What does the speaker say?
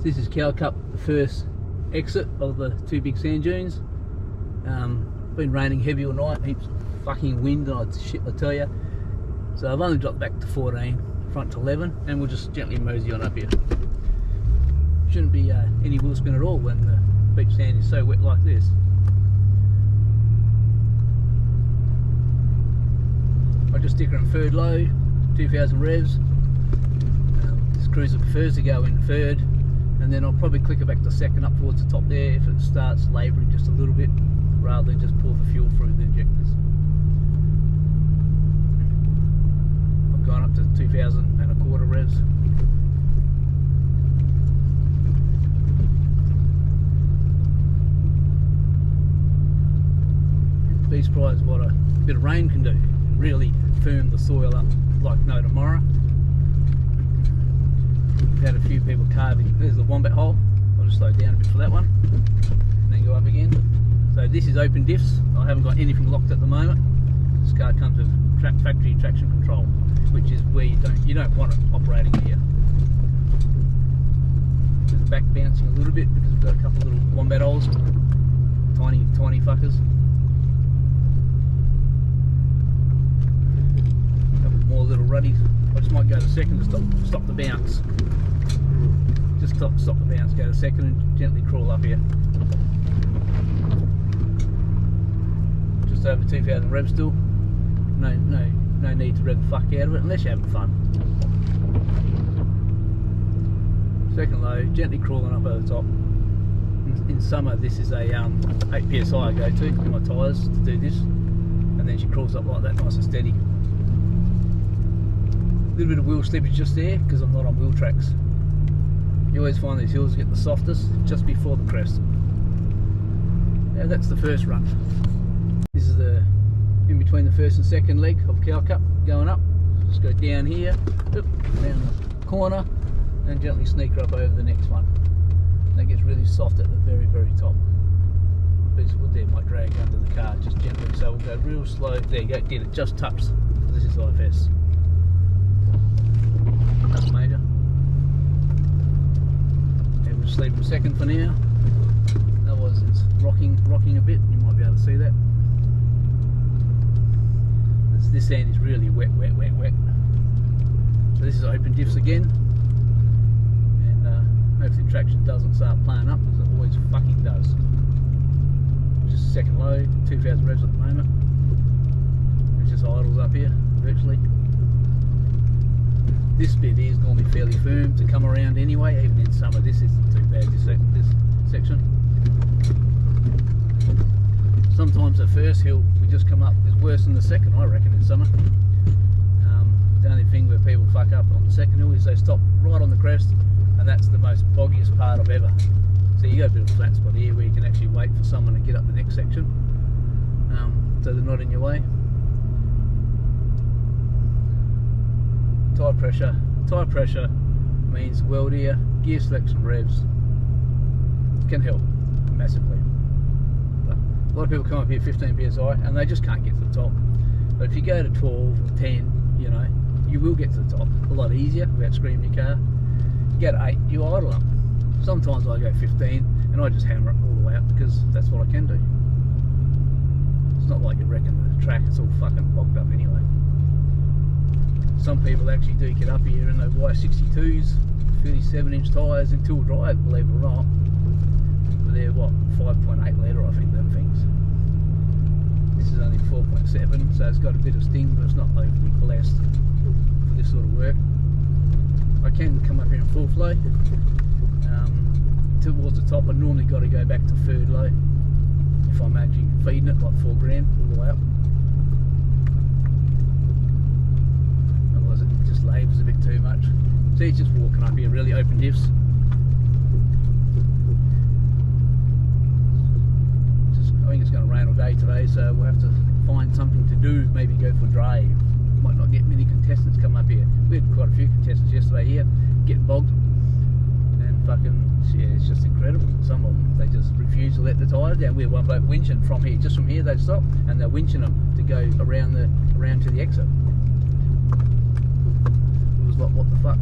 This is callup, the first exit of the two big sand dunes. Been raining heavy all night, heaps of fucking wind, and I tell you. So I've only dropped back to 14, front to 11, and we'll just gently mosey on up here. Shouldn't be any wheel spin at all when the beach sand is so wet like this. I just stick her in third low, 2000 revs. This cruiser prefers to go in third, and then I'll probably click it back to second up towards the top there if it starts labouring just a little bit, rather than just pour the fuel through the injectors. I've gone up to 2025 revs. Be surprised what a bit of rain can do and really firm the soil up like no tomorrow. We've had a few people carving. There's the wombat hole. I'll just slow down a bit for that one and then go up again. So this is open diffs. I haven't got anything locked at the moment. This car comes with factory traction control, which is where you don't want it operating here. There's the back bouncing a little bit because we've got a couple of little wombat holes, tiny fuckers. A couple more little ruddies. I just might go to second to stop the bounce. Just stop the bounce, go to second and gently crawl up here. Just over 2000 revs still. No need to rev the fuck out of it unless you're having fun. Second low, gently crawling up over the top. In summer this is a 8 psi I go to in my tyres to do this, and then she crawls up like that, nice and steady. A little bit of wheel slippage just there because I'm not on wheel tracks. You always find these hills get the softest just before the crest. Yeah, that's the first run. This is the in between the first and second leg of callup going up. Just go down here, down the corner, and gently sneak her up over the next one. And that gets really soft at the very top. A piece of wood there might drag under the car just gently, so we'll go real slow. There you go, did it, just touched. This is IFS. Nothing major. And we'll just leave them second for now. Otherwise it's rocking a bit. You might be able to see that. This sand is really wet. So this is open diffs again, and hopefully traction doesn't start playing up because it always fucking does. Just second low, 2000 revs at the moment. It just idles up here virtually. This bit is normally fairly firm to come around anyway, even in summer. This isn't too bad, this section. Sometimes the first hill we just come up is worse than the second, I reckon, in summer. The only thing where people fuck up on the second hill is they stop right on the crest, and that's the most boggiest part of ever. So you got a bit of a flat spot here where you can actually wait for someone to get up the next section, so they're not in your way. Tyre pressure means weld here, gear selection revs can help massively. But a lot of people come up here 15 psi and they just can't get to the top. But if you go to 12 or 10, you know, you will get to the top a lot easier without screaming your car. You go to 8, you idle them. Sometimes I go 15 and I just hammer it all the way up because that's what I can do. It's not like you reckon the track is all fucking bogged up anyway. Some people actually do get up here in those Y62s, 37-inch tyres in two-wheel drive, believe it or not. But they're what, 5.8 litre, I think, them things. This is only 4.7, so it's got a bit of sting, but it's not overly blessed for this sort of work. I can come up here in full flow. Towards the top, I normally got to go back to third low if I'm actually feeding it, like 4 grand all the way up. Labors a bit too much. So he's just walking up here, really open diffs. I think it's going to rain all day today, so we'll have to find something to do. Maybe go for a drive. Might not get many contestants come up here. We had quite a few contestants yesterday here, getting bogged, and fucking yeah, it's just incredible. Some of them, they just refuse to let the tyres down. We had one bloke winching from here, just from here they'd stop, and they're winching them to go around to the exit. Like, what the fuck?